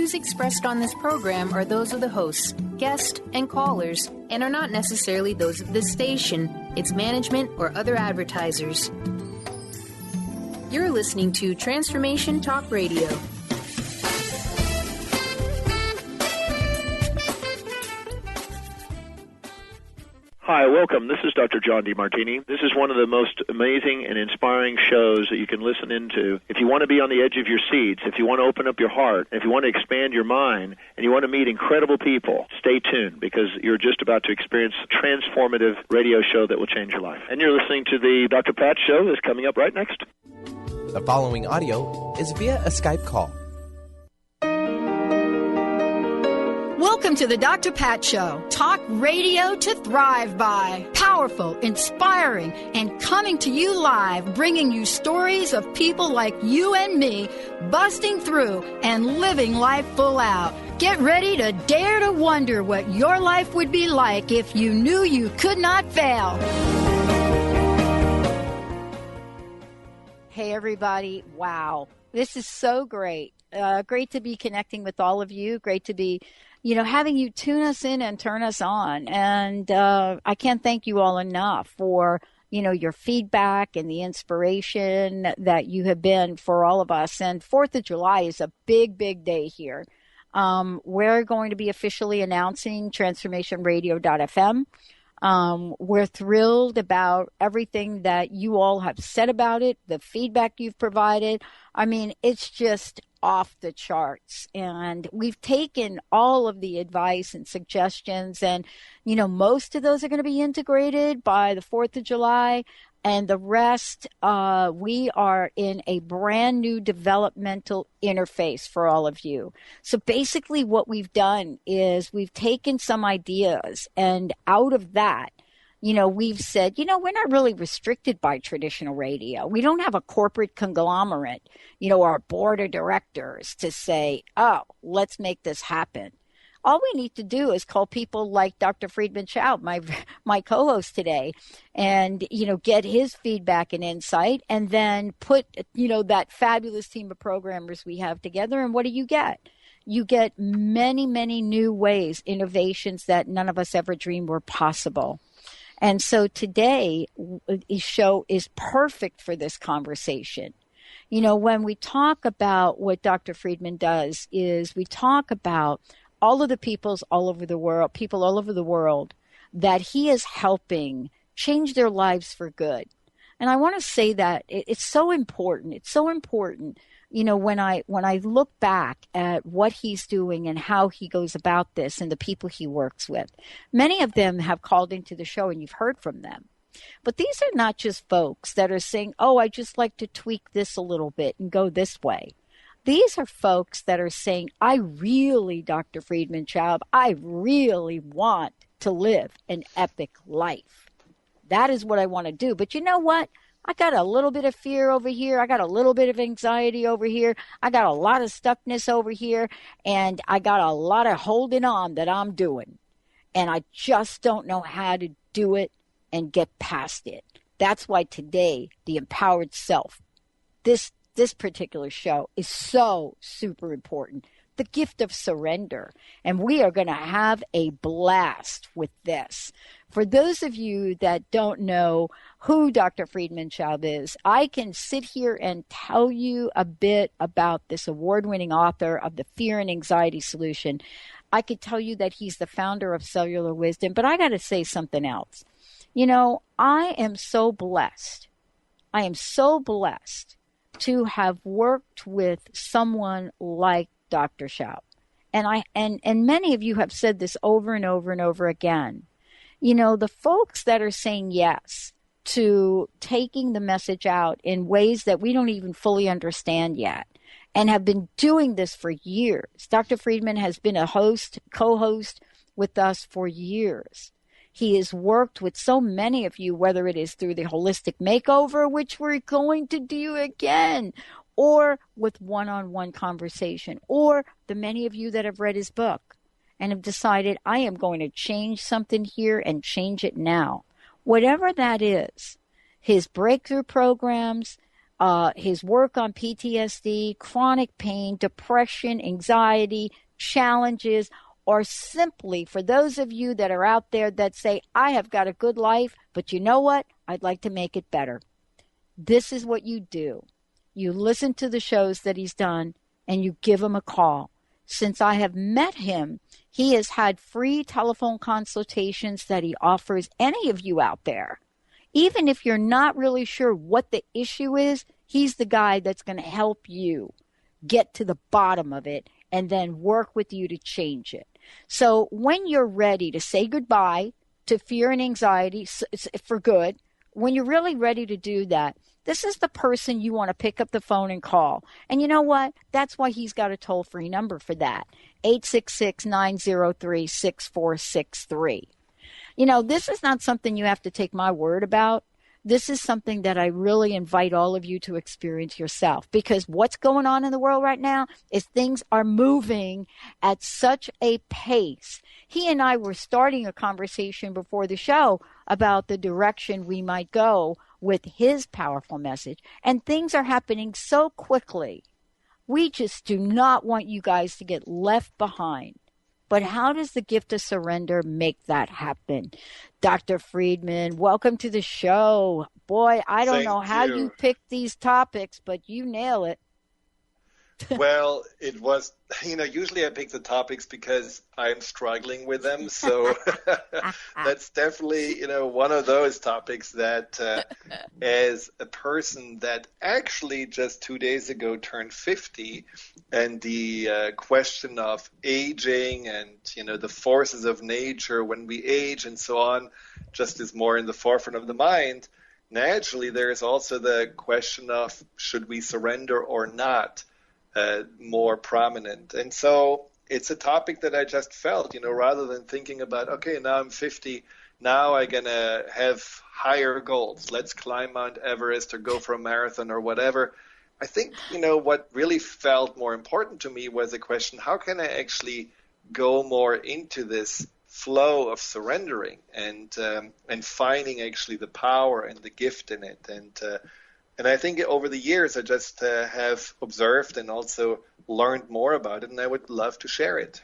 views expressed on this program are those of the hosts, guests, and callers, and are not necessarily those of this station, its management, or other advertisers. You're listening to Transformation Talk Radio. Hi, welcome. This is Dr. John DeMartini. This is one of the most amazing and inspiring shows that you can listen into. If you want to be on the edge of your seats, if you want to open up your heart, if you want to expand your mind, and you want to meet incredible people, stay tuned because you're just about to experience a transformative radio show that will change your life. And you're listening to the Dr. Pat Show that's coming up right next. The following audio is via a Skype call. Welcome to the Dr. Pat Show. Talk radio to thrive by. Powerful, inspiring, and coming to you live, bringing you stories of people like you and me, busting through and living life full out. Get ready to dare to wonder what your life would be like if you knew you could not fail. Hey, everybody. Wow. This is so great. Great to be connecting with all of you. Great to be having you tune us in and turn us on. And I can't thank you all enough for, your feedback and the inspiration that you have been for all of us. And 4th of July is a big, big day here. We're going to be officially announcing transformationradio.fm. We're thrilled about everything that you all have said about it, the feedback you've provided. I mean, it's just off the charts. And we've taken all of the advice and suggestions, and, most of those are going to be integrated by the 4th of July. And the rest, we are in a brand new developmental interface for all of you. So basically what we've done is we've taken some ideas, and out of that, we've said, we're not really restricted by traditional radio. We don't have a corporate conglomerate, our board of directors to say, oh, let's make this happen. All we need to do is call people like Dr. Friedemann Schaub, my co-host today, and, get his feedback and insight, and then put, that fabulous team of programmers we have together. And what do you get? You get many, many new ways, innovations that none of us ever dreamed were possible. And so today's show is perfect for this conversation. When we talk about what Dr. Friedemann does is we talk about all of the people all over the world that he is helping change their lives for good. And I want to say that it's so important. It's so important. When I look back at what he's doing and how he goes about this and the people he works with, many of them have called into the show and you've heard from them. But these are not just folks that are saying, oh, I just like to tweak this a little bit and go this way. These are folks that are saying, I really, Dr. Friedemann Schaub, I really want to live an epic life. That is what I want to do. But you know what? I got a little bit of fear over here. I got a little bit of anxiety over here. I got a lot of stuckness over here. And I got a lot of holding on that I'm doing. And I just don't know how to do it and get past it. That's why today, the empowered self, this particular show is so super important. The gift of surrender. And we are going to have a blast with this. For those of you that don't know who Dr. Friedemann Schaub is, I can sit here and tell you a bit about this award-winning author of The Fear and Anxiety Solution. I could tell you that he's the founder of Cellular Wisdom, but I got to say something else. I am so blessed. I am so blessed to have worked with someone like Dr. Schaub. And many of you have said this over and over and over again. The folks that are saying yes to taking the message out in ways that we don't even fully understand yet and have been doing this for years. Dr. Friedemann has been a co-host with us for years. He has worked with so many of you, whether it is through the holistic makeover, which we're going to do again, or with one-on-one conversation, or the many of you that have read his book and have decided, I am going to change something here and change it now. Whatever that is, his breakthrough programs, his work on PTSD, chronic pain, depression, anxiety, challenges, or simply for those of you that are out there that say, I have got a good life, but you know what? I'd like to make it better. This is what you do. You listen to the shows that he's done and you give him a call. Since I have met him, he has had free telephone consultations that he offers any of you out there. Even if you're not really sure what the issue is, he's the guy that's going to help you get to the bottom of it and then work with you to change it. So when you're ready to say goodbye to fear and anxiety for good, when you're really ready to do that, this is the person you want to pick up the phone and call. And you know what? That's why he's got a toll-free number for that, 866-903-6463. You know, this is not something you have to take my word about. This is something that I really invite all of you to experience yourself, because what's going on in the world right now is things are moving at such a pace. He and I were starting a conversation before the show about the direction we might go with his powerful message, and things are happening so quickly. We just do not want you guys to get left behind. But how does the gift of surrender make that happen? Dr. Friedemann, welcome to the show. Boy, I don't know how you picked these topics, but you nail it. Well, it was, usually I pick the topics because I'm struggling with them. So that's definitely, one of those topics that as a person that actually just 2 days ago turned 50, and the question of aging and, the forces of nature when we age and so on just is more in the forefront of the mind. Naturally, there is also the question of should we surrender or not? More prominent. And so it's a topic that I just felt, rather than thinking about, okay, now I'm 50, now I'm going to have higher goals. Let's climb Mount Everest or go for a marathon or whatever. I think, what really felt more important to me was the question, how can I actually go more into this flow of surrendering and finding actually the power and the gift in it. And I think over the years, I just have observed and also learned more about it, and I would love to share it.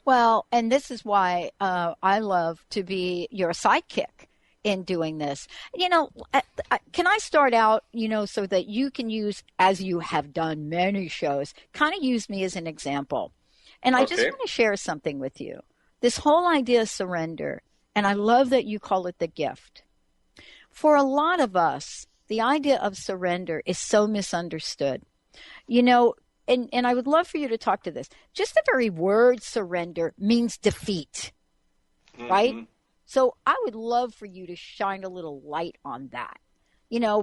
Well, and this is why I love to be your sidekick in doing this. Can I start out, so that you can use, as you have done many shows, kind of use me as an example. And I just want to share something with you. This whole idea of surrender, and I love that you call it the gift. For a lot of us, the idea of surrender is so misunderstood, and I would love for you to talk to this. Just the very word surrender means defeat, right? So I would love for you to shine a little light on that,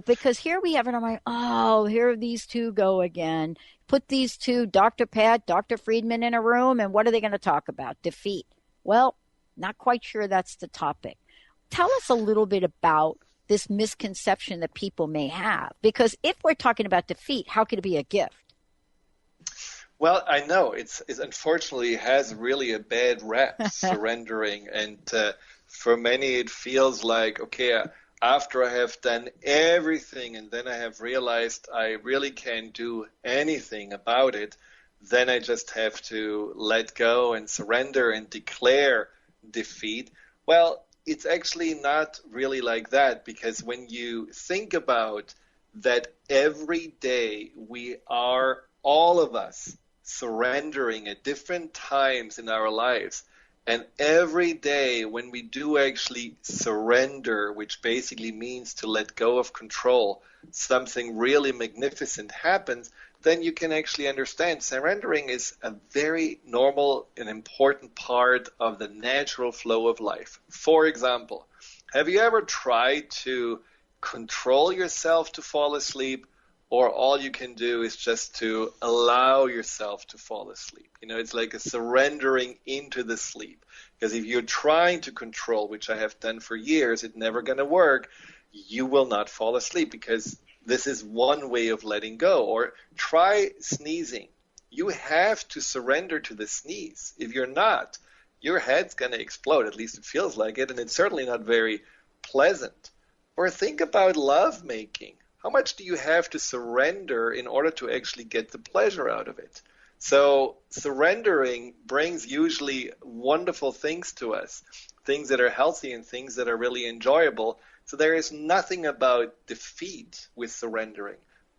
because here we have it. I'm like, oh, here these two go again. Put these two, Dr. Pat, Dr. Friedemann, in a room, and what are they going to talk about? Defeat. Well, not quite sure that's the topic. Tell us a little bit about this misconception that people may have. Because if we're talking about defeat, how could it be a gift? Well, I know it's unfortunately has really a bad rap, surrendering. And for many, it feels like, okay, after I have done everything and then I have realized I really can't do anything about it, then I just have to let go and surrender and declare defeat. Well, it's actually not really like that, because when you think about that every day we are, all of us, surrendering at different times in our lives, and every day when we do actually surrender, which basically means to let go of control, something really magnificent happens, then you can actually understand surrendering is a very normal and important part of the natural flow of life. For example, have you ever tried to control yourself to fall asleep, or all you can do is just to allow yourself to fall asleep? It's like a surrendering into the sleep. Because if you're trying to control, which I have done for years, it's never going to work. You will not fall asleep, because this is one way of letting go. Or try sneezing. You have to surrender to the sneeze. If you're not, your head's going to explode. At least it feels like it, and it's certainly not very pleasant. Or think about love making. how much do you have to surrender in order to actually get the pleasure out of it? So surrendering brings usually wonderful things to us, things that are healthy and things that are really enjoyable. So there is nothing about defeat with surrendering,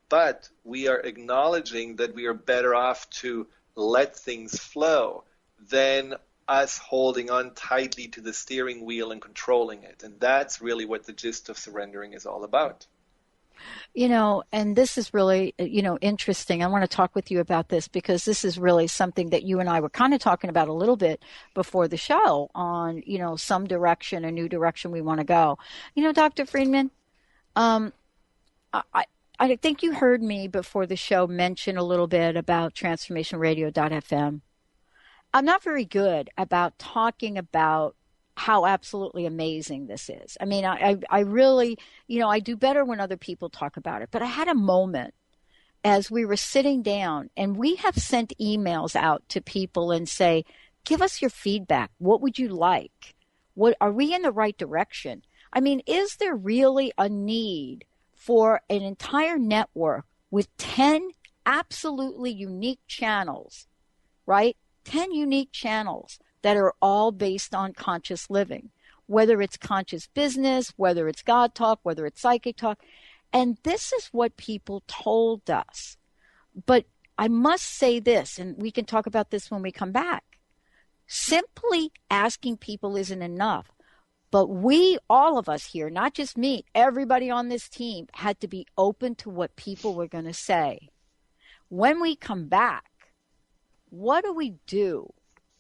but we are acknowledging that we are better off to let things flow than us holding on tightly to the steering wheel and controlling it. And that's really what the gist of surrendering is all about. And this is really, interesting. I want to talk with you about this because this is really something that you and I were kind of talking about a little bit before the show on, some direction, a new direction we want to go. Dr. Friedemann, I think you heard me before the show mention a little bit about transformationradio.fm. I'm not very good about talking about how absolutely amazing this is. I mean, I really, I do better when other people talk about it. But I had a moment as we were sitting down, and we have sent emails out to people and say, give us your feedback. What would you like? What are we in the right direction? I mean, is there really a need for an entire network with 10 absolutely unique channels, right? 10 unique channels that are all based on conscious living, whether it's conscious business, whether it's God talk, whether it's psychic talk. And this is what people told us. But I must say this, and we can talk about this when we come back. Simply asking people isn't enough. But we, all of us here, not just me, everybody on this team, had to be open to what people were going to say. When we come back, what do we do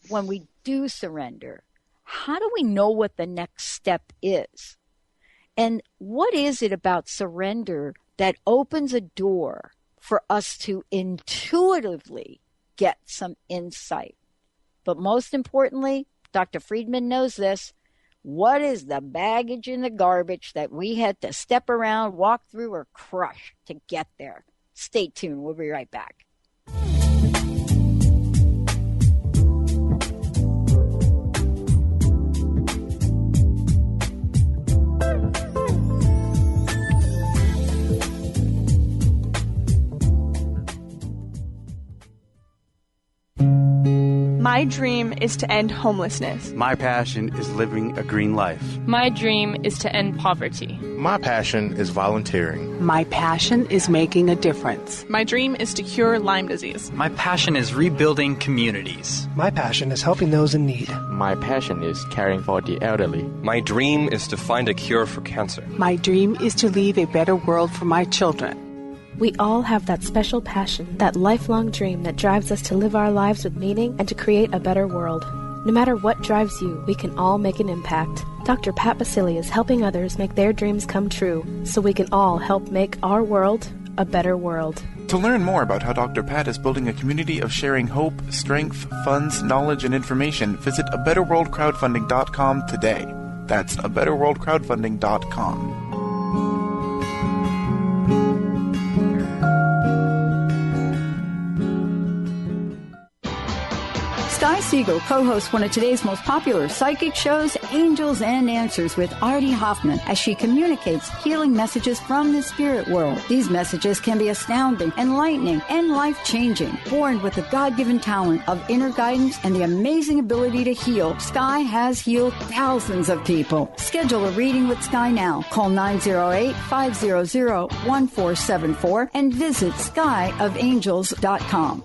when we do surrender? How do we know what the next step is? And what is it about surrender that opens a door for us to intuitively get some insight? But most importantly, Dr. Friedemann knows this, what is the baggage in the garbage that we had to step around, walk through, or crush to get there? Stay tuned. We'll be right back. My dream is to end homelessness. My passion is living a green life. My dream is to end poverty. My passion is volunteering. My passion is making a difference. My dream is to cure Lyme disease. My passion is rebuilding communities. My passion is helping those in need. My passion is caring for the elderly. My dream is to find a cure for cancer. My dream is to leave a better world for my children. We all have that special passion, that lifelong dream that drives us to live our lives with meaning and to create a better world. No matter what drives you, we can all make an impact. Dr. Pat Basili is helping others make their dreams come true, so we can all help make our world a better world. To learn more about how Dr. Pat is building a community of sharing hope, strength, funds, knowledge, and information, visit abetterworldcrowdfunding.com today. That's abetterworldcrowdfunding.com. Sky Siegel co-hosts one of today's most popular psychic shows, Angels and Answers, with Artie Hoffman, as she communicates healing messages from the spirit world. These messages can be astounding, enlightening, and life-changing. Born with the God-given talent of inner guidance and the amazing ability to heal, Sky has healed thousands of people. Schedule a reading with Sky now. Call 908-500-1474 and visit skyofangels.com.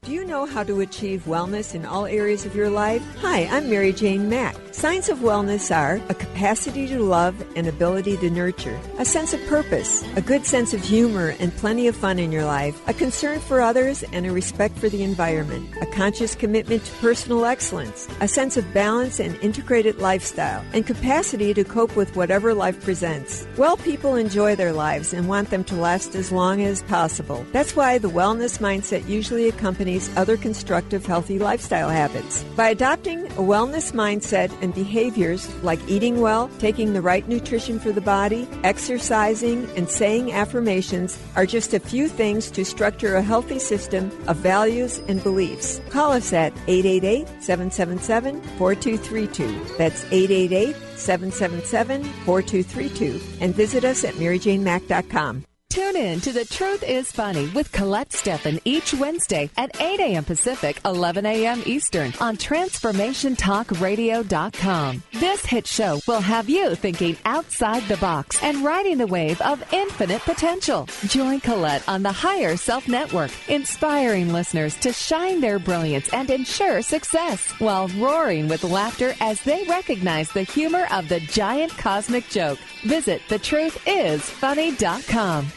Do you know how to achieve wellness in all areas of your life? Hi, I'm Mary Jane Mack. Signs of wellness are a capacity to love and ability to nurture, a sense of purpose, a good sense of humor and plenty of fun in your life, a concern for others and a respect for the environment, a conscious commitment to personal excellence, a sense of balance and integrated lifestyle, and capacity to cope with whatever life presents. Well people enjoy their lives and want them to last as long as possible. That's why the wellness mindset usually accompanies other constructive, healthy lifestyle habits. By adopting a wellness mindset and behaviors like eating well, taking the right nutrition for the body, exercising, and saying affirmations are just a few things to structure a healthy system of values and beliefs. Call us at 888-777-4232. That's 888-777-4232. And visit us at maryjanemack.com. Tune in to The Truth is Funny with Colette Steffen each Wednesday at 8 a.m. Pacific, 11 a.m. Eastern on TransformationTalkRadio.com. This hit show will have you thinking outside the box and riding the wave of infinite potential. Join Colette on the Higher Self Network, inspiring listeners to shine their brilliance and ensure success while roaring with laughter as they recognize the humor of the giant cosmic joke. Visit thetruthisfunny.com.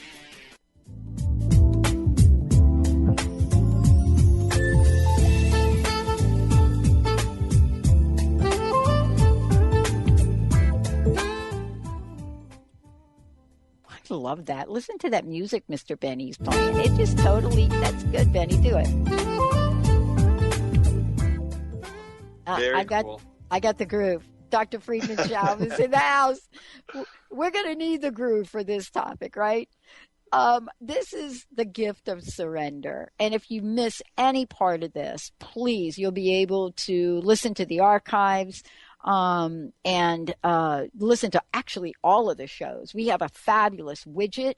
I love that. Listen to that music Mr. Benny's playing. It just totally, that's good, Benny. Do it. Very cool. I got the groove. Dr. Friedemann Schaub is in the house. We're going to need the groove for this topic, right? This is the gift of surrender. And if you miss any part of this, please, you'll be able to listen to the archives and listen to actually all of the shows. We have a fabulous widget,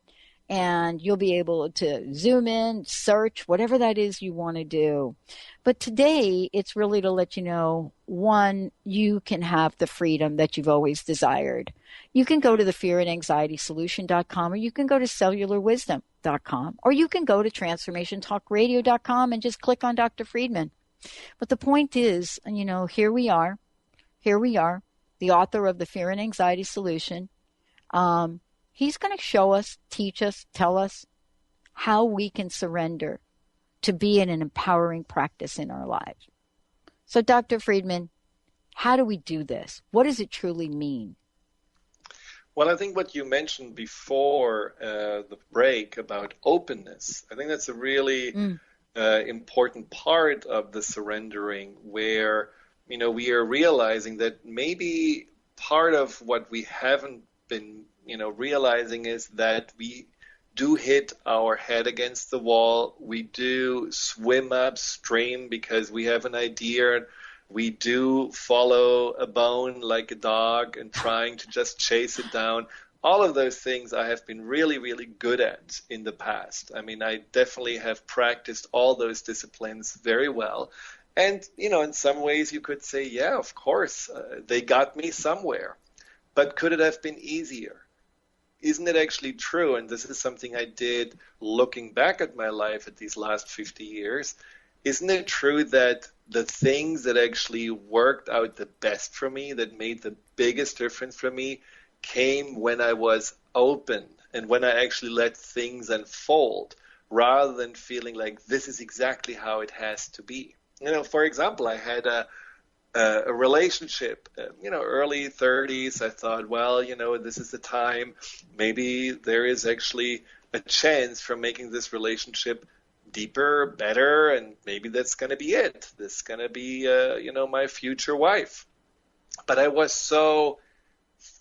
and you'll be able to zoom in, search, whatever that is you want to do. But today, it's really to let you know, one, you can have the freedom that you've always desired. You can go to the fearandanxietysolution.com, or you can go to cellularwisdom.com, or you can go to transformationtalkradio.com and just click on Dr. Friedemann. But the point is, you know, here we are, the author of the Fear and Anxiety Solution. He's going to show us, teach us, tell us how we can surrender to be in an empowering practice in our lives. So, Dr. Friedemann, how do we do this? What does it truly mean? Well, I think what you mentioned before the break about openness, I think that's a really important part of the surrendering, where, you know, we are realizing that maybe part of what we haven't been, you know, realizing is that we do hit our head against the wall. We do swim upstream because we have an idea. We do follow a bone like a dog and trying to just chase it down. All of those things I have been really, really good at in the past. I mean, I definitely have practiced all those disciplines very well. And, you know, in some ways you could say, yeah, of course, they got me somewhere. But could it have been easier? Isn't it actually true? And this is something I did looking back at my life at these last 50 years. Isn't it true that the things that actually worked out the best for me, that made the biggest difference for me, came when I was open and when I actually let things unfold, rather than feeling like this is exactly how it has to be? You know, for example, I had a relationship, you know, early 30s. I thought, well, you know, this is the time. Maybe there is actually a chance for making this relationship deeper, better, and maybe that's going to be it. This is going to be, you know, my future wife. But I was so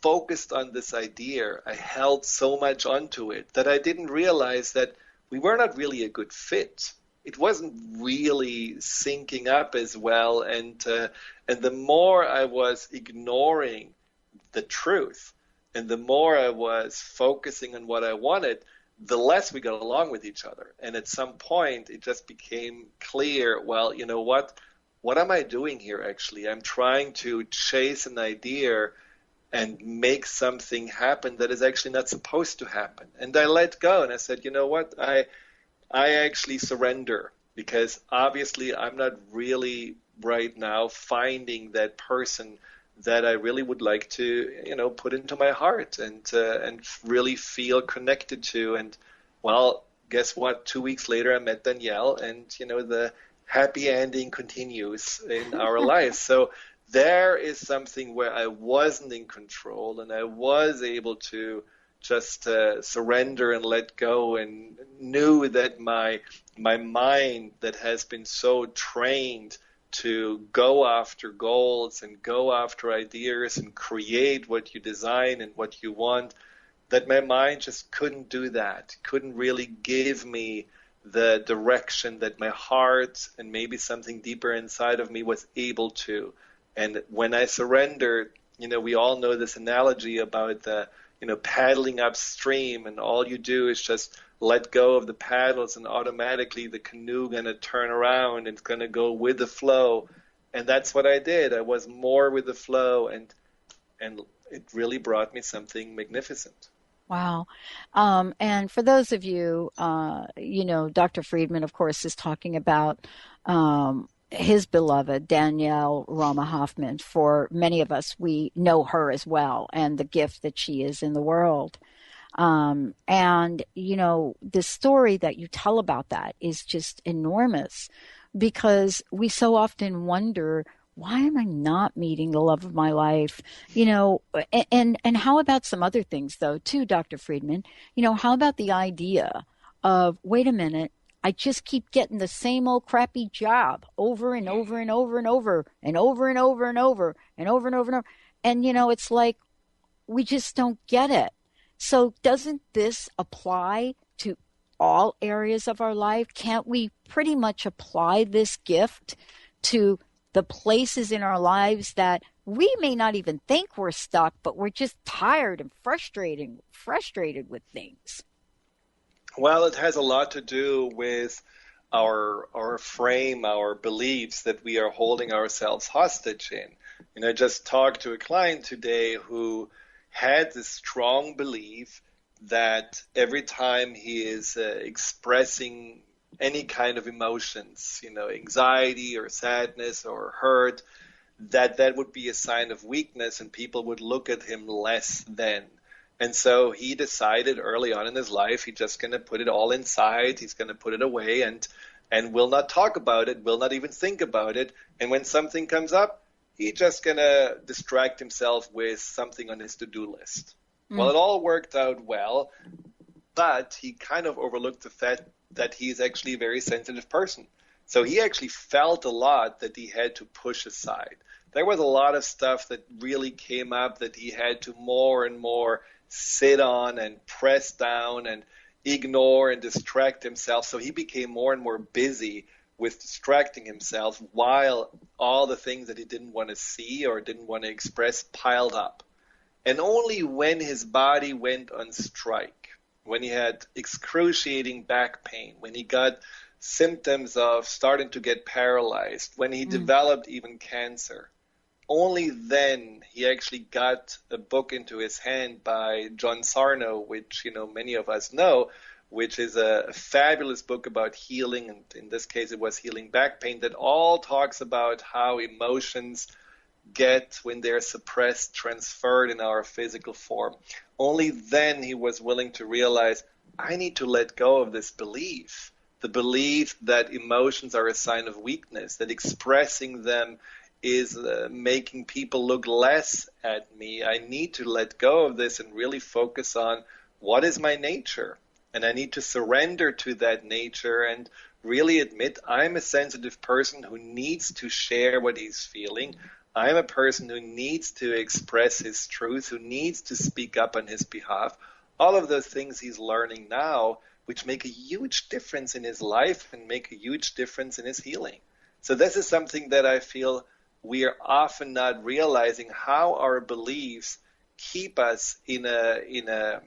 focused on this idea. I held so much onto it that I didn't realize that we were not really a good fit. It wasn't really syncing up as well, and the more I was ignoring the truth, and the more I was focusing on what I wanted, the less we got along with each other. And at some point, it just became clear, well, you know what am I doing here actually? I'm trying to chase an idea and make something happen that is actually not supposed to happen. And I let go, and I said, you know what, I actually surrender, because obviously I'm not really right now finding that person that I really would like to, you know, put into my heart and really feel connected to. And well, guess what? 2 weeks later, I met Danielle, and, you know, the happy ending continues in our lives. So there is something where I wasn't in control, and I was able to just surrender and let go, and knew that my mind that has been so trained to go after goals and go after ideas and create what you design and what you want, that my mind just couldn't do that, couldn't really give me the direction that my heart and maybe something deeper inside of me was able to. And when I surrendered, we all know this analogy about the paddling upstream, and all you do is just let go of the paddles, and automatically the canoe going to turn around and it's going to go with the flow. And that's what I did. I was more with the flow, and it really brought me something magnificent. Wow. And for those of you, Dr. Friedemann, of course, is talking about his beloved Danielle Rama Hoffman. For many of us, we know her as well, and the gift that she is in the world. And, the story that you tell about that is just enormous, because we so often wonder, why am I not meeting the love of my life? And how about some other things, though, too, Dr. Friedemann? How about the idea of, wait a minute, I just keep getting the same old crappy job over and over and over and over and over and over and over and over and over and over. And, it's like we just don't get it. So doesn't this apply to all areas of our life? Can't we pretty much apply this gift to the places in our lives that we may not even think we're stuck, but we're just tired and frustrated with things? Well, it has a lot to do with our frame, our beliefs that we are holding ourselves hostage in. I just talked to a client today who had this strong belief that every time he is expressing any kind of emotions, anxiety or sadness or hurt, that would be a sign of weakness and people would look at him less than. And so he decided early on in his life, he's just going to put it all inside. He's going to put it away and will not talk about it, will not even think about it. And when something comes up, he's just going to distract himself with something on his to-do list. Well, it all worked out well, but he kind of overlooked the fact that he's actually a very sensitive person. So he actually felt a lot that he had to push aside. There was a lot of stuff that really came up that he had to more and more sit on and press down and ignore and distract himself. So he became more and more busy with distracting himself while all the things that he didn't want to see or didn't want to express piled up. And only when his body went on strike, when he had excruciating back pain, when he got symptoms of starting to get paralyzed, when he developed even cancer, only then he actually got a book into his hand by John Sarno, which many of us know, which is a fabulous book about healing, and in this case it was healing back pain, that all talks about how emotions get, when they're suppressed, transferred in our physical form. Only then he was willing to realize, I need to let go of this belief, the belief that emotions are a sign of weakness, that expressing them is making people look less at me. I need to let go of this and really focus on what is my nature. And I need to surrender to that nature and really admit I'm a sensitive person who needs to share what he's feeling. I'm a person who needs to express his truth, who needs to speak up on his behalf. All of those things he's learning now, which make a huge difference in his life and make a huge difference in his healing. So this is something that I feel we are often not realizing, how our beliefs keep us in a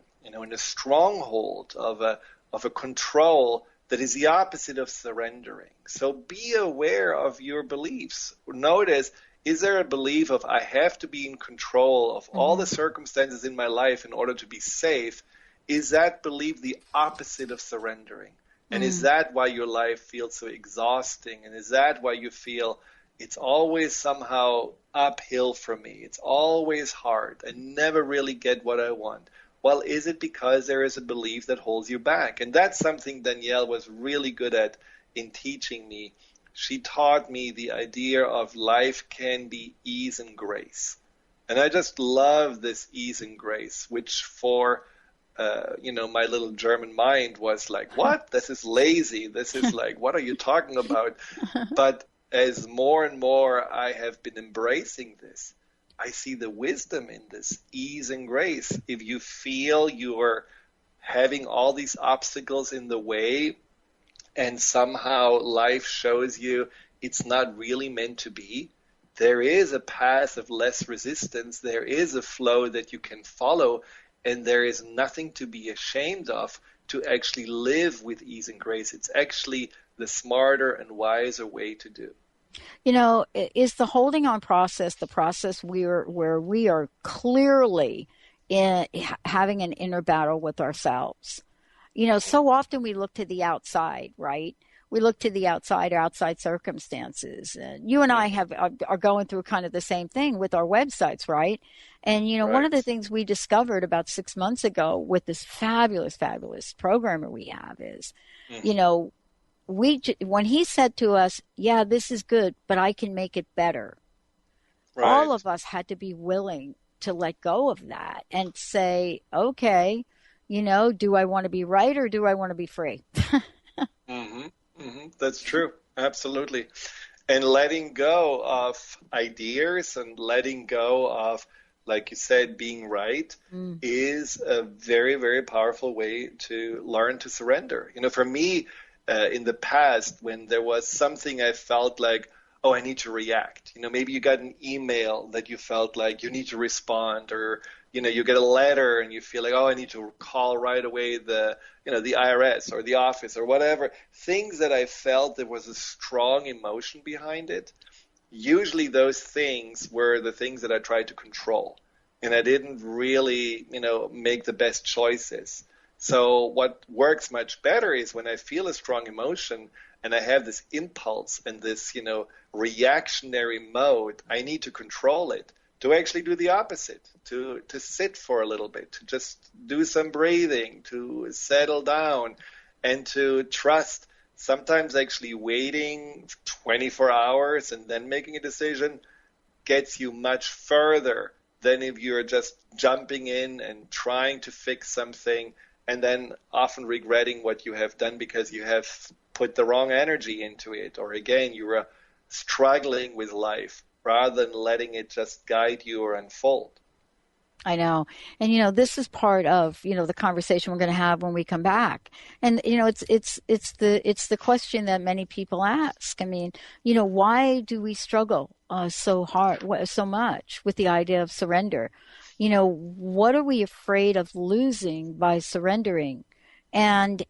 stronghold of a control that is the opposite of surrendering. So be aware of your beliefs. Notice, is there a belief of I have to be in control of all the circumstances in my life in order to be safe? Is that belief the opposite of surrendering? And is that why your life feels so exhausting? And is that why you feel it's always somehow uphill for me? It's always hard. I never really get what I want. Well, is it because there is a belief that holds you back? And that's something Danielle was really good at in teaching me. She taught me the idea of life can be ease and grace. And I just love this ease and grace, which for my little German mind was like, what? This is lazy. This is like, what are you talking about? But as more and more I have been embracing this, I see the wisdom in this, ease and grace. If you feel you're having all these obstacles in the way and somehow life shows you it's not really meant to be, there is a path of less resistance. There is a flow that you can follow, and there is nothing to be ashamed of to actually live with ease and grace. It's actually the smarter and wiser way to do. Is the holding on process the process where we are clearly having an inner battle with ourselves? So often we look to the outside, right? We look to the outside circumstances. You and I are going through kind of the same thing with our websites, right? And, right. One of the things we discovered about 6 months ago with this fabulous, fabulous programmer we have is, when he said to us, yeah, this is good, but I can make it better. Right. All of us had to be willing to let go of that and say, okay, do I want to be right or do I want to be free? That's true. Absolutely. And letting go of ideas and letting go of, like you said, being right is a very, very powerful way to learn to surrender. For me, in the past, when there was something I felt like, oh, I need to react. Maybe you got an email that you felt like you need to respond, or, you get a letter and you feel like, oh, I need to call right away the IRS or the office or whatever. Things that I felt there was a strong emotion behind it. Usually those things were the things that I tried to control, and I didn't really, make the best choices. So what works much better is when I feel a strong emotion and I have this impulse and this, reactionary mode, I need to control it, to actually do the opposite, to sit for a little bit, to just do some breathing, to settle down, and to trust. Sometimes actually waiting 24 hours and then making a decision gets you much further than if you're just jumping in and trying to fix something and then often regretting what you have done because you have put the wrong energy into it, or again, you were struggling with life rather than letting it just guide you or unfold. I know. And, this is part of, the conversation we're going to have when we come back. And, it's the question that many people ask. I mean, why do we struggle so much with the idea of surrender? What are we afraid of losing by surrendering? And,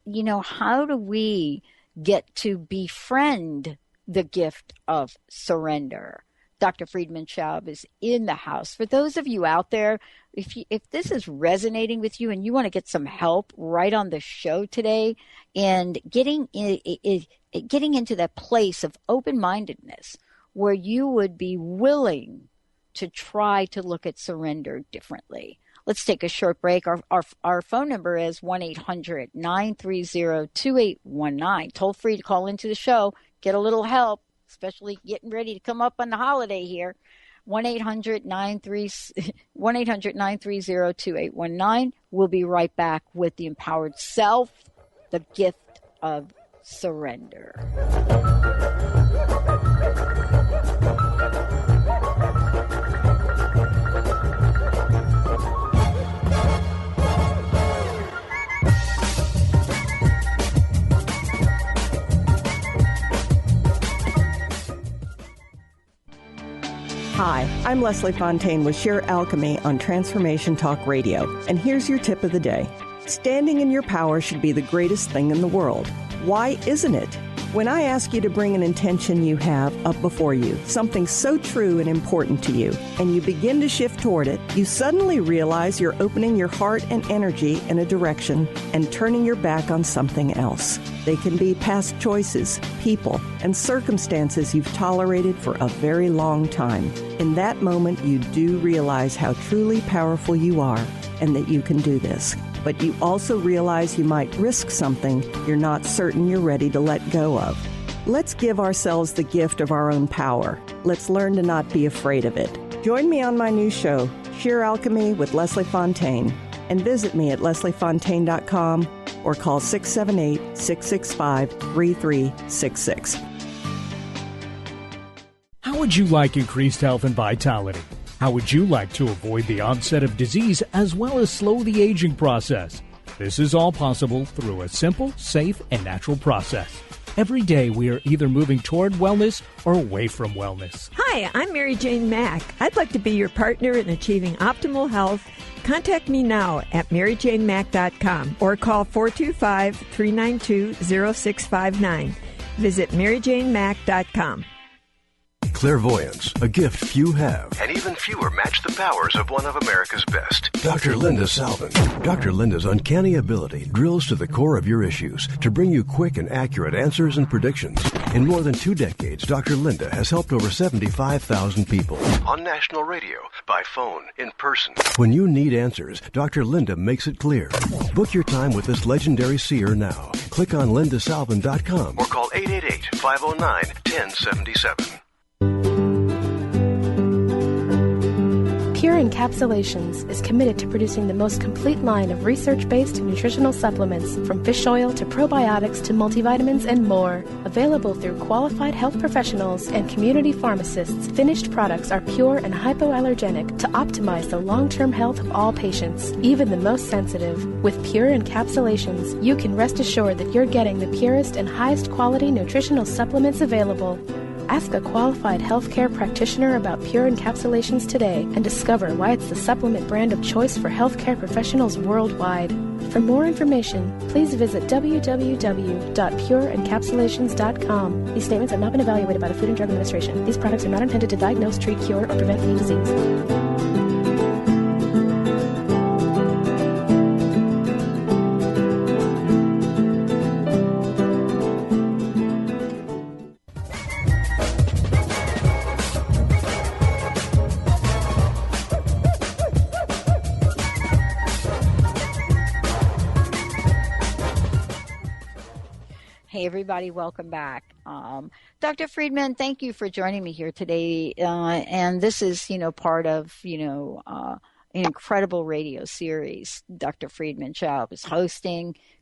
how do we get to befriend the gift of surrender? Dr. Friedemann Schaub is in the house. For those of you out there, if this is resonating with you and you want to get some help right on the show today and getting into that place of open-mindedness where you would be willing to try to look at surrender differently. Let's take a short break. Our phone number is 1-800-930-2819. Toll free to call into the show, get a little help, especially getting ready to come up on the holiday here. 1-800-930-2819. We'll be right back with the Empowered Self, the gift of surrender. Hi, I'm Leslie Fontaine with Sheer Alchemy on Transformation Talk Radio, and here's your tip of the day. Standing in your power should be the greatest thing in the world. Why isn't it? When I ask you to bring an intention you have up before you, something so true and important to you, and you begin to shift toward it, you suddenly realize you're opening your heart and energy in a direction and turning your back on something else. They can be past choices, people, and circumstances you've tolerated for a very long time. In that moment, you do realize how truly powerful you are and that you can do this. But you also realize you might risk something you're not certain you're ready to let go of. Let's give ourselves the gift of our own power. Let's learn to not be afraid of it. Join me on my new show, Sheer Alchemy with Leslie Fontaine. And visit me at lesliefontaine.com or call 678-665-3366. How would you like increased health and vitality? How would you like to avoid the onset of disease as well as slow the aging process? This is all possible through a simple, safe, and natural process. Every day we are either moving toward wellness or away from wellness. Hi, I'm Mary Jane Mack. I'd like to be your partner in achieving optimal health. Contact me now at maryjanemack.com or call 425-392-0659. Visit maryjanemack.com. Clairvoyance, a gift few have. And even fewer match the powers of one of America's best. Dr. Linda Salvin. Dr. Linda's uncanny ability drills to the core of your issues to bring you quick and accurate answers and predictions. In more than 2 decades, Dr. Linda has helped over 75,000 people. On national radio, by phone, in person. When you need answers, Dr. Linda makes it clear. Book your time with this legendary seer now. Click on lindasalvin.com or call 888-509-1077. Pure Encapsulations is committed to producing the most complete line of research-based nutritional supplements, from fish oil to probiotics to multivitamins and more. Available through qualified health professionals and community pharmacists, finished products are pure and hypoallergenic to optimize the long-term health of all patients, even the most sensitive. With Pure Encapsulations, you can rest assured that you're getting the purest and highest quality nutritional supplements available. Ask a qualified healthcare practitioner about Pure Encapsulations today and discover why it's the supplement brand of choice for healthcare professionals worldwide. For more information, please visit www.pureencapsulations.com. These statements have not been evaluated by the Food and Drug Administration. These products are not intended to diagnose, treat, cure, or prevent any disease. Hey, everybody, welcome back. Dr. Friedemann, thank you for joining me here today. And this is, part of, an incredible radio series. Dr. Friedemann Schaub is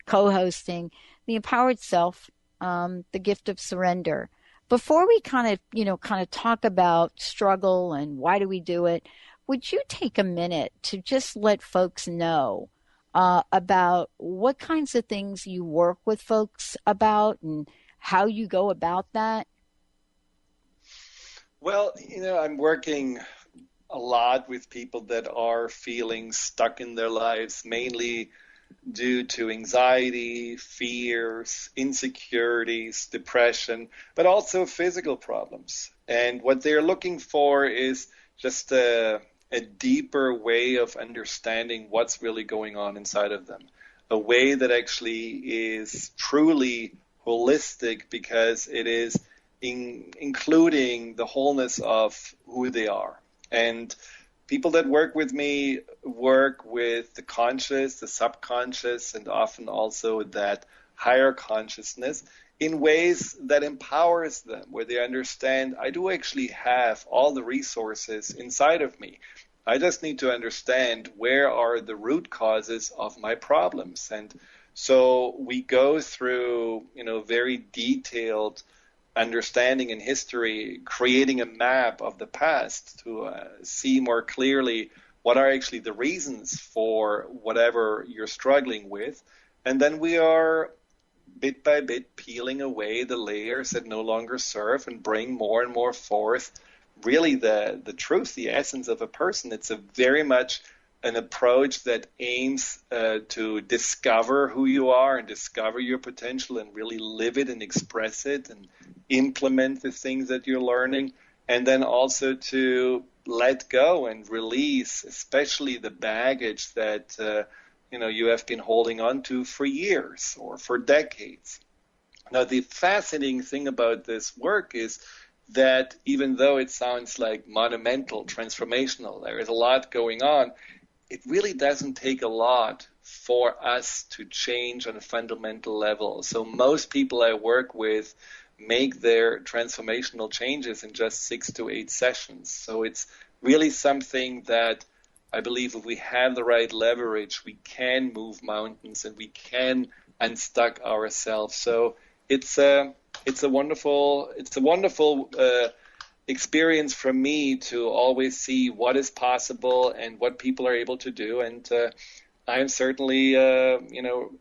co-hosting The Empowered Self, The Gift of Surrender. Before we kind of talk about struggle and why do we do it, would you take a minute to just let folks know about what kinds of things you work with folks about and how you go about that? Well, I'm working a lot with people that are feeling stuck in their lives, mainly due to anxiety, fears, insecurities, depression, but also physical problems. And what they're looking for is just a deeper way of understanding what's really going on inside of them, a way that actually is truly holistic because it is including the wholeness of who they are. And people that work with me work with the conscious, the subconscious, and often also that higher consciousness in ways that empowers them, where they understand I do actually have all the resources inside of me. I just need to understand where are the root causes of my problems. And so we go through, very detailed understanding in history, creating a map of the past to see more clearly what are actually the reasons for whatever you're struggling with. And then we are bit by bit peeling away the layers that no longer serve and bring more and more forth really the truth, the essence of a person. It's a very much an approach that aims to discover who you are and discover your potential and really live it and express it and implement the things that you're learning, and then also to let go and release, especially the baggage that you have been holding on to for years or for decades. Now, the fascinating thing about this work is that even though it sounds like monumental, transformational, there is a lot going on, it really doesn't take a lot for us to change on a fundamental level. So most people I work with make their transformational changes in just 6 to 8 sessions. So it's really something that I believe if we have the right leverage, we can move mountains and we can unstuck ourselves. So it's a wonderful experience for me to always see what is possible and what people are able to do, and I am certainly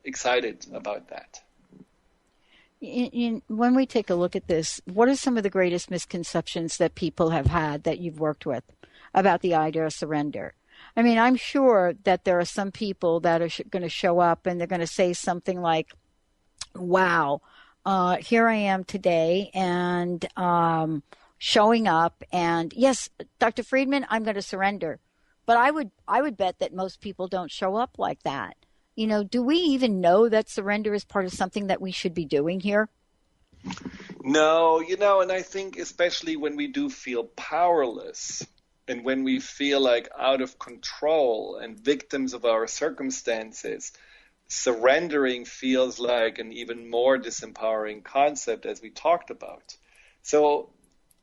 excited about that. When we take a look at this, what are some of the greatest misconceptions that people have had that you've worked with about the idea of surrender? I mean, I'm sure that there are some people that are going to show up and they're going to say something like, wow, here I am today and showing up, and yes, Dr. Friedemann, I'm going to surrender. But I would bet that most people don't show up like that. Do we even know that surrender is part of something that we should be doing here? No, and I think especially when we do feel powerless and when we feel like out of control and victims of our circumstances, surrendering feels like an even more disempowering concept, as we talked about. So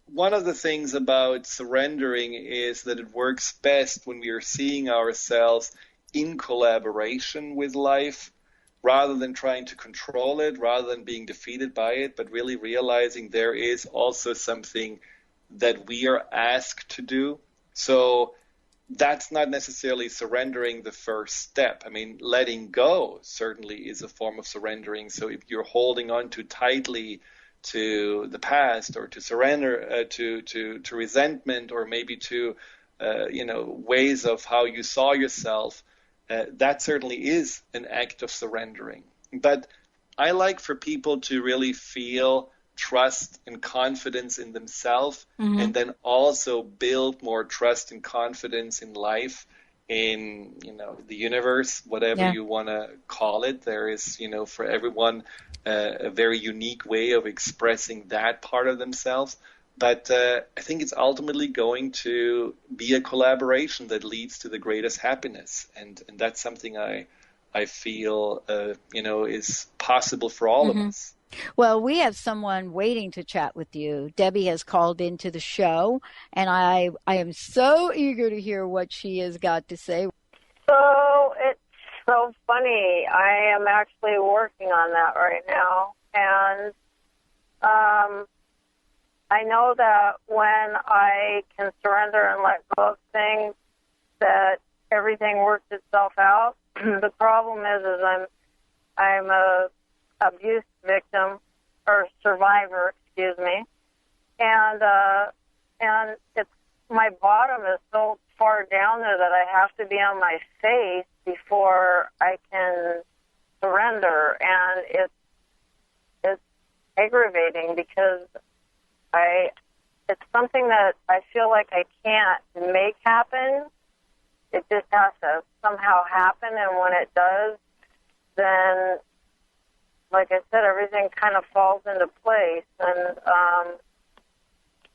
one of the things about surrendering is that it works best when we are seeing ourselves in collaboration with life, rather than trying to control it, rather than being defeated by it, but really realizing there is also something that we are asked to do. So that's not necessarily surrendering the first step. I mean, letting go certainly is a form of surrendering. So if you're holding on too tightly to the past, or to surrender to resentment, or maybe to ways of how you saw yourself, that certainly is an act of surrendering. But I like for people to really feel trust and confidence in themselves, and then also build more trust and confidence in life, in the universe, whatever you want to call it. There is for everyone a very unique way of expressing that part of themselves. But I think it's ultimately going to be a collaboration that leads to the greatest happiness, and that's something I feel is possible for all of us. Well, we have someone waiting to chat with you. Debbie has called into the show, and I am so eager to hear what she has got to say. So it's so funny. I am actually working on that right now, and I know that when I can surrender and let go of things, that everything works itself out. The problem is I'm a abuse victim, or survivor, excuse me, and it's, my bottom is so far down there that I have to be on my face before I can surrender, and it's aggravating because it's something that I feel like I can't make happen. It just has to somehow happen, and when it does, then, like I said, everything kind of falls into place. And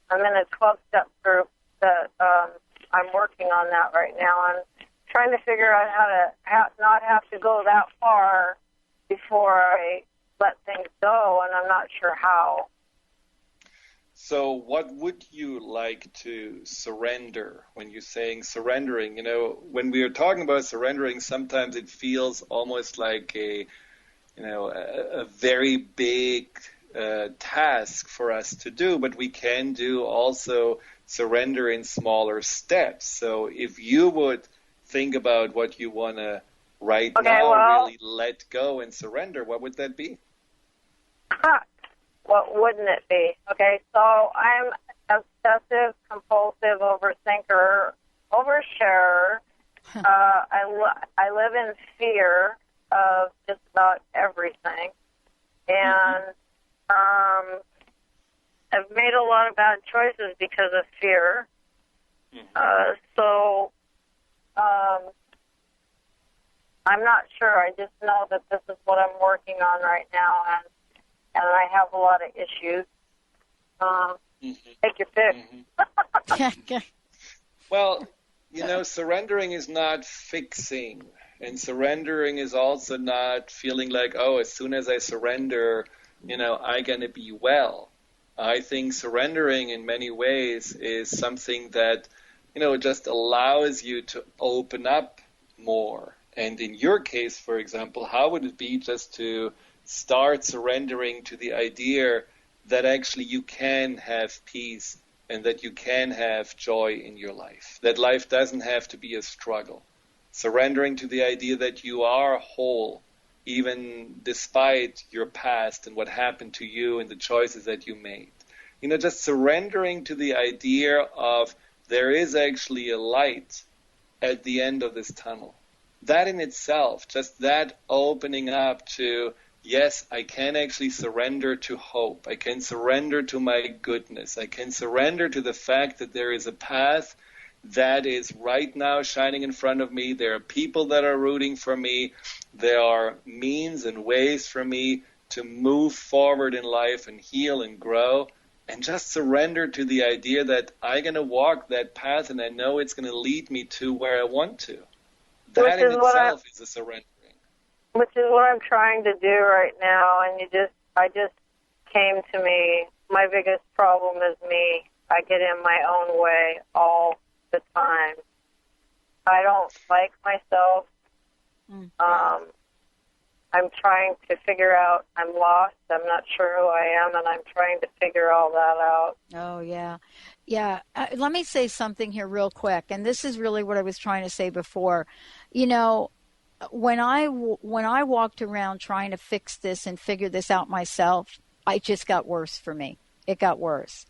I'm in a 12-step group that I'm working on that right now. I'm trying to figure out how to not have to go that far before I let things go, and I'm not sure how. So what would you like to surrender when you're saying surrendering? When we are talking about surrendering, sometimes it feels almost like a very big task for us to do, but we can do also surrender in smaller steps. So if you would think about what you want to really let go and surrender, what would that be? What wouldn't it be? Okay, so I'm obsessive, compulsive, overthinker, oversharer. I live in fear of just about everything, and I've made a lot of bad choices because of fear. So I'm not sure. I just know that this is what I'm working on right now, and I have a lot of issues. Take your pick. Well, surrendering is not fixing, and surrendering is also not feeling like, oh, as soon as I surrender, I'm going to be well. I think surrendering in many ways is something that just allows you to open up more. And in your case, for example, how would it be just to start surrendering to the idea that actually you can have peace and that you can have joy in your life, that life doesn't have to be a struggle. Surrendering to the idea that you are whole, even despite your past and what happened to you and the choices that you made. Just surrendering to the idea of there is actually a light at the end of this tunnel. That in itself, just that opening up to, yes, I can actually surrender to hope. I can surrender to my goodness. I can surrender to the fact that there is a path that is right now shining in front of me. There are people that are rooting for me. There are means and ways for me to move forward in life and heal and grow. And just surrender to the idea that I'm going to walk that path and I know it's going to lead me to where I want to. That in itself is a surrendering. Which is what I'm trying to do right now. And I just came to me. My biggest problem is me. I get in my own way all the time. I don't like myself. I'm trying to figure out, I'm lost, I'm not sure who I am, and I'm trying to figure all that out. Oh, yeah. Yeah. Let me say something here real quick, and this is really what I was trying to say before. When I walked around trying to fix this and figure this out myself, it just got worse for me. It got worse.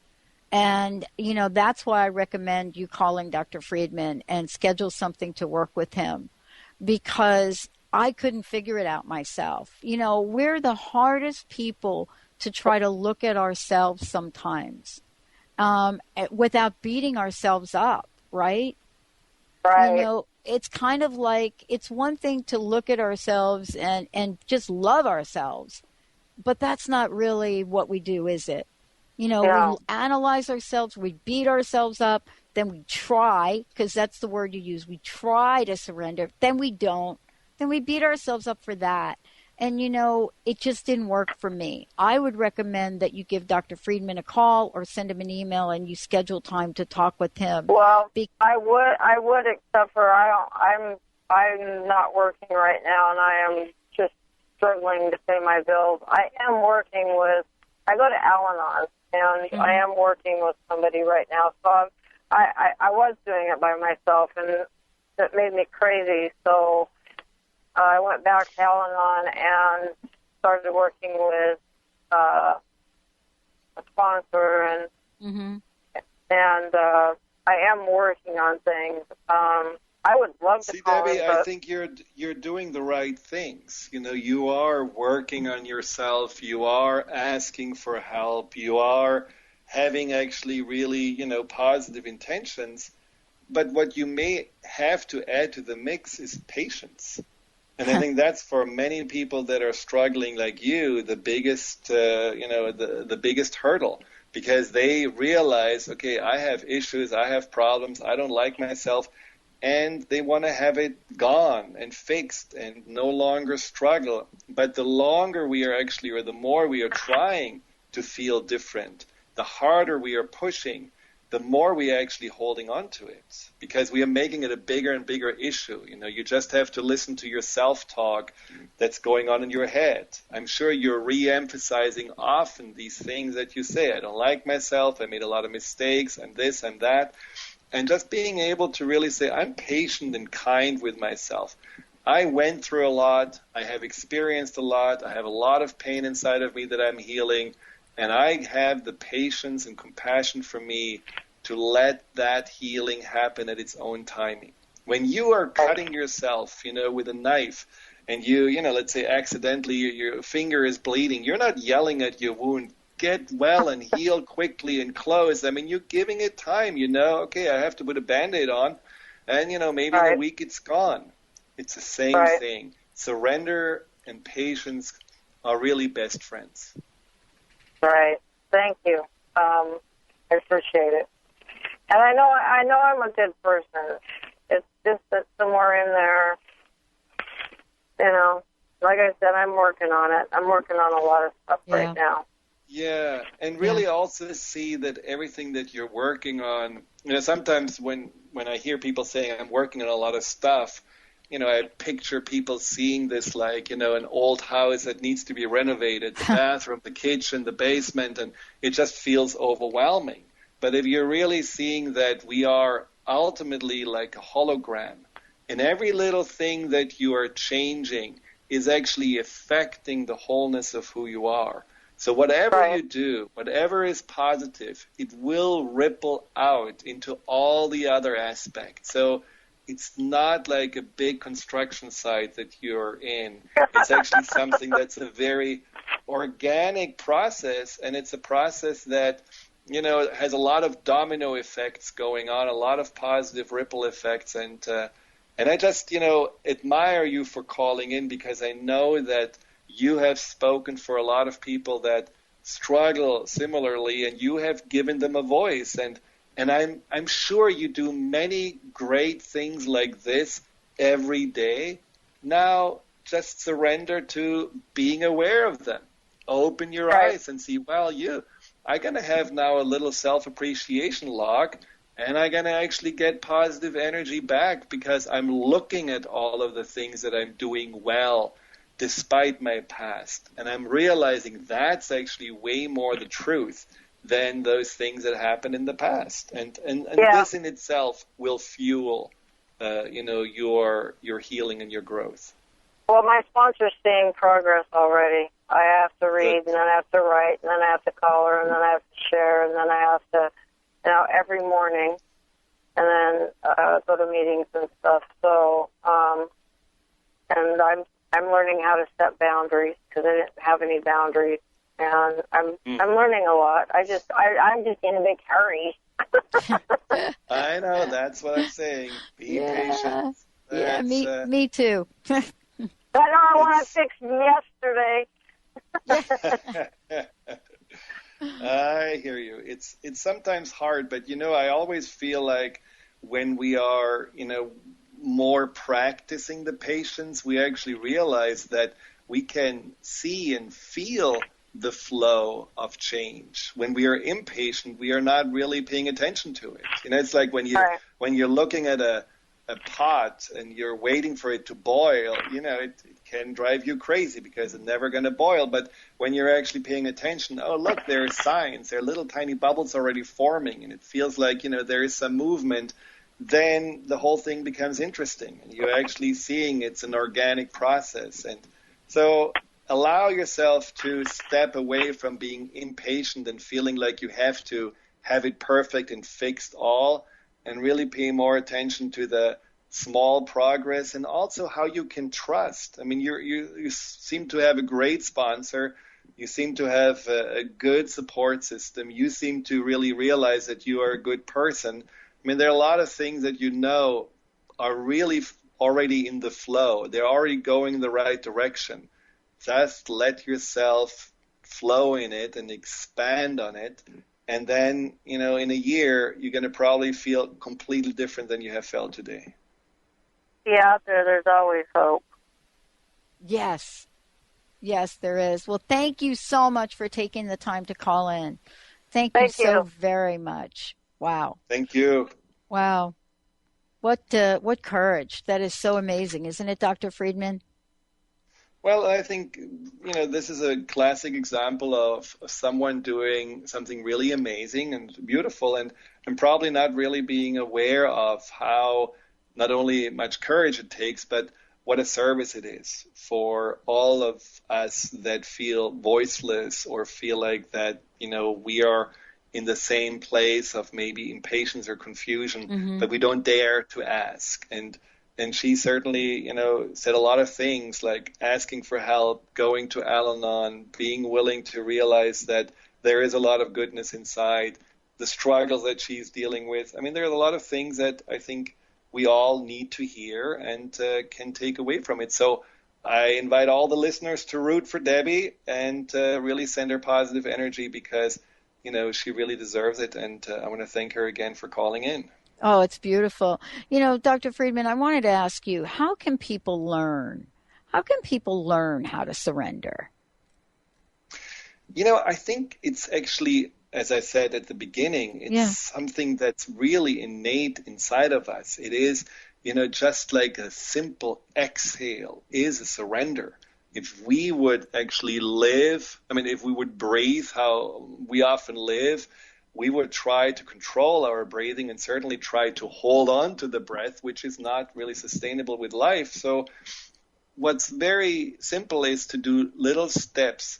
And, that's why I recommend you calling Dr. Friedemann and schedule something to work with him, because I couldn't figure it out myself. We're the hardest people to try to look at ourselves sometimes without beating ourselves up, right? Right. It's kind of like, it's one thing to look at ourselves and just love ourselves, but that's not really what we do, is it? We analyze ourselves, we beat ourselves up, then we try, because that's the word you use, we try to surrender, then we don't. Then we beat ourselves up for that. And, it just didn't work for me. I would recommend that you give Dr. Friedemann a call or send him an email and you schedule time to talk with him. Well, I would, except for I'm not working right now, and I am just struggling to pay my bills. I go to Al-Anon, and I am working with somebody right now. So I was doing it by myself, and it made me crazy. So I went back to Al-Anon and started working with a sponsor, and I am working on things. I would love to call Debbie, him, I think you're doing the right things. You are working on yourself. You are asking for help. You are having actually really, positive intentions. But what you may have to add to the mix is patience. And I think that's for many people that are struggling like you, the biggest, the biggest hurdle, because they realize, okay, I have issues, I have problems, I don't like myself, and they want to have it gone and fixed and no longer struggle. But the longer we are actually, or the more we are trying to feel different, the harder we are pushing, the more we are actually holding on to it, because we are making it a bigger and bigger issue. You just have to listen to your self-talk that's going on in your head. I'm sure you're re-emphasizing often these things that you say. I don't like myself. I made a lot of mistakes. I'm this, I'm that. And just being able to really say, I'm patient and kind with myself. I went through a lot. I have experienced a lot. I have a lot of pain inside of me that I'm healing. And I have the patience and compassion for me to let that healing happen at its own timing. When you are cutting yourself, with a knife, and let's say accidentally your finger is bleeding, you're not yelling at your wound, get well and heal quickly and close. I mean, you're giving it time, okay, I have to put a Band-Aid on, and, maybe in a week it's gone. It's the same thing. Surrender and patience are really best friends. Right. Thank you. I appreciate it. And I know I'm a good person. It's just that somewhere in there, like I said, I'm working on it. I'm working on a lot of stuff right now. Yeah, and really also see that everything that you're working on, sometimes when I hear people saying I'm working on a lot of stuff, I picture people seeing this like, an old house that needs to be renovated, the bathroom, the kitchen, the basement, and it just feels overwhelming. But if you're really seeing that we are ultimately like a hologram, and every little thing that you are changing is actually affecting the wholeness of who you are. So whatever you do, whatever is positive, it will ripple out into all the other aspects. So it's not like a big construction site that you're in. It's actually something that's a very organic process, and it's a process that, has a lot of domino effects going on, a lot of positive ripple effects. And I just, admire you for calling in, because I know that you have spoken for a lot of people that struggle similarly, and you have given them a voice. And I'm sure you do many great things like this every day. Now just surrender to being aware of them. Open your eyes and see, I'm going to have now a little self-appreciation log, and I'm going to actually get positive energy back because I'm looking at all of the things that I'm doing well despite my past. And I'm realizing that's actually way more the truth than those things that happened in the past. And this in itself will fuel, your healing and your growth. Well, my sponsor's seeing progress already. I have to read, and then I have to write, and then I have to call her, and then I have to share, and then I have to, every morning, and then go to meetings and stuff. So, and I'm learning how to set boundaries because I didn't have any boundaries, and I'm learning a lot. I'm just in a big hurry. I know, that's what I'm saying. Be patient. Me too. I know I want to fix yesterday. I hear you. It's sometimes hard, but I always feel like when we are, more practicing the patience, we actually realize that we can see and feel the flow of change. When we are impatient, we are not really paying attention to it. It's like when you're looking at a pot and you're waiting for it to boil, it can drive you crazy because it's never going to boil. But when you're actually paying attention, oh, look, there are signs, there are little tiny bubbles already forming, and it feels like, there is some movement, then the whole thing becomes interesting. And you're actually seeing it's an organic process. And so allow yourself to step away from being impatient and feeling like you have to have it perfect and fixed all, and really pay more attention to the small progress and also how you can trust. I mean, you seem to have a great sponsor. You seem to have a good support system. You seem to really realize that you are a good person. I mean, there are a lot of things that are really already in the flow. They're already going in the right direction. Just let yourself flow in it and expand on it. And then, in a year, you're going to probably feel completely different than you have felt today. Yeah, there's always hope. Yes. Yes, there is. Well, thank you so much for taking the time to call in. Thank you so very much. Wow. Thank you. Wow. What courage. That is so amazing, isn't it, Dr. Friedemann? Well, I think, this is a classic example of someone doing something really amazing and beautiful, and probably not really being aware of how not only much courage it takes, but what a service it is for all of us that feel voiceless or feel like that, we are in the same place of maybe impatience or confusion, but we don't dare to ask. And she certainly, said a lot of things like asking for help, going to Al-Anon, being willing to realize that there is a lot of goodness inside, the struggles that she's dealing with. I mean, there are a lot of things that I think we all need to hear and can take away from it. So I invite all the listeners to root for Debbie and really send her positive energy because, she really deserves it. And I want to thank her again for calling in. Oh, it's beautiful. Dr. Friedemann, I wanted to ask you, how can people learn? How can people learn how to surrender? I think it's actually, as I said at the beginning, it's something that's really innate inside of us. It is, just like a simple exhale is a surrender. If we would actually live, if we would breathe how we often live, we would try to control our breathing and certainly try to hold on to the breath, which is not really sustainable with life. So what's very simple is to do little steps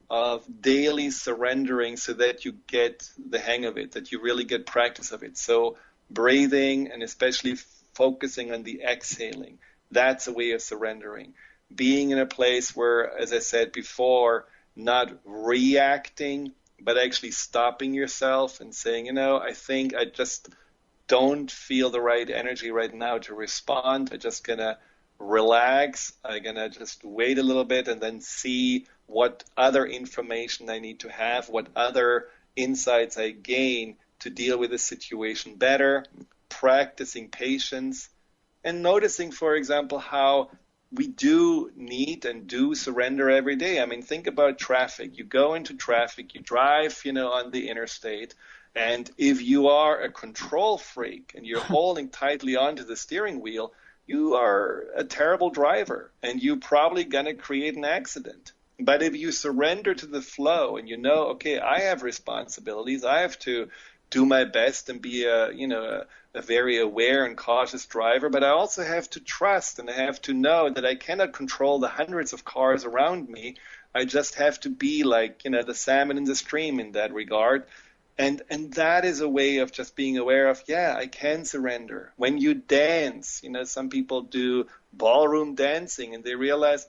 of daily surrendering so that you get the hang of it, that you really get practice of it. So breathing and especially focusing on the exhaling, that's a way of surrendering. Being in a place where, as I said before, not reacting, but actually stopping yourself and saying, I think I just don't feel the right energy right now to respond. I'm just going to relax. I'm going to just wait a little bit and then see what other information I need to have, what other insights I gain to deal with the situation better, practicing patience, and noticing, for example, how we do need and do surrender every day. Think about traffic. You go into traffic, you drive, on the interstate, and if you are a control freak and you're holding tightly onto the steering wheel, you are a terrible driver, and you're probably going to create an accident. But if you surrender to the flow and okay, I have responsibilities, I have to do my best and be a very aware and cautious driver, but I also have to trust and I have to know that I cannot control the hundreds of cars around me. I just have to be like, the salmon in the stream in that regard. And that is a way of just being aware of, I can surrender. When you dance, some people do ballroom dancing and they realize,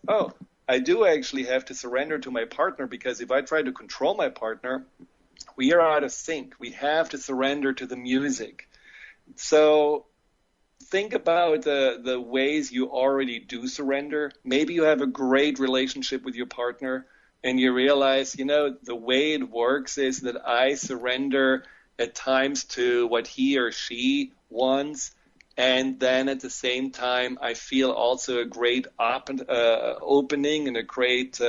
I do actually have to surrender to my partner, because if I try to control my partner, we are out of sync. We have to surrender to the music. So think about the ways you already do surrender. Maybe you have a great relationship with your partner and you realize, the way it works is that I surrender at times to what he or she wants. And then at the same time, I feel also a great opening and a great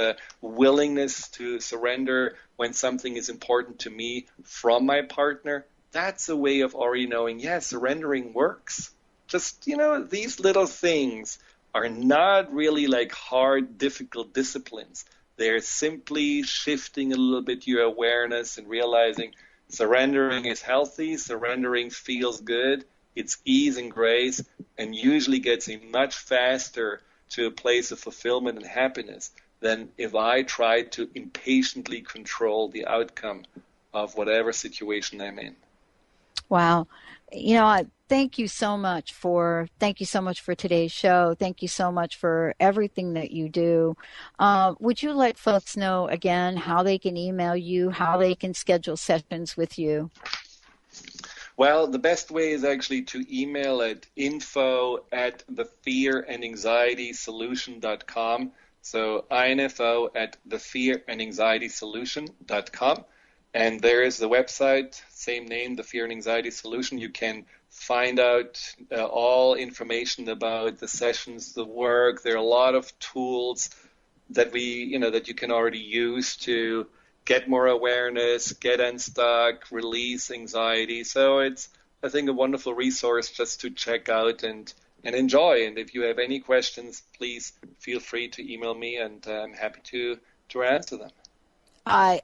willingness to surrender when something is important to me from my partner. That's a way of already knowing, surrendering works. Just, these little things are not really like hard, difficult disciplines. They're simply shifting a little bit your awareness and realizing surrendering is healthy, surrendering feels good. It's ease and grace, and usually gets me much faster to a place of fulfillment and happiness than if I try to impatiently control the outcome of whatever situation I'm in. Wow. Thank you so much for today's show. Thank you so much for everything that you do. Would you let folks know again how they can email you, how they can schedule sessions with you? Well, the best way is actually to email at info@thefearandanxietysolution.com. So info@thefearandanxietysolution.com. And there is the website, same name, The Fear and Anxiety Solution. You can find out all information about the sessions, the work. There are a lot of tools that that you can already use to get more awareness, get unstuck, release anxiety. So it's, I think, a wonderful resource just to check out and enjoy. And if you have any questions, please feel free to email me, and I'm happy to answer them. I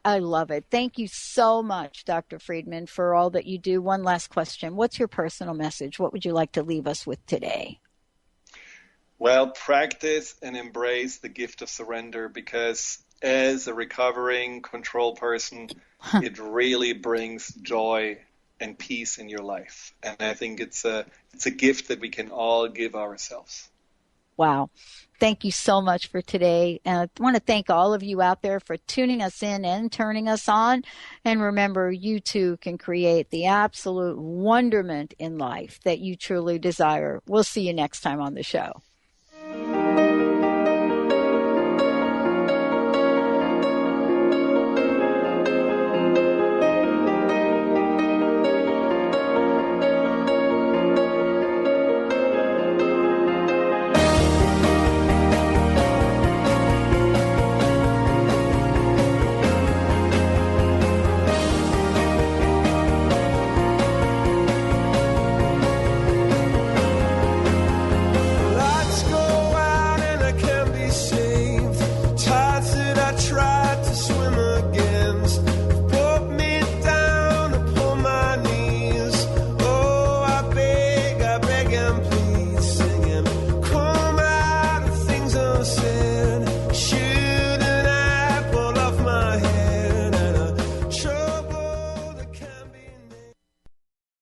love it. Thank you so much, Dr. Friedemann, for all that you do. One last question. What's your personal message? What would you like to leave us with today? Well, practice and embrace the gift of surrender, because as a recovering control person, it really brings joy and peace in your life. And I think it's a gift that we can all give ourselves. Wow. Thank you so much for today. And I want to thank all of you out there for tuning us in and turning us on. And remember, you too can create the absolute wonderment in life that you truly desire. We'll see you next time on the show.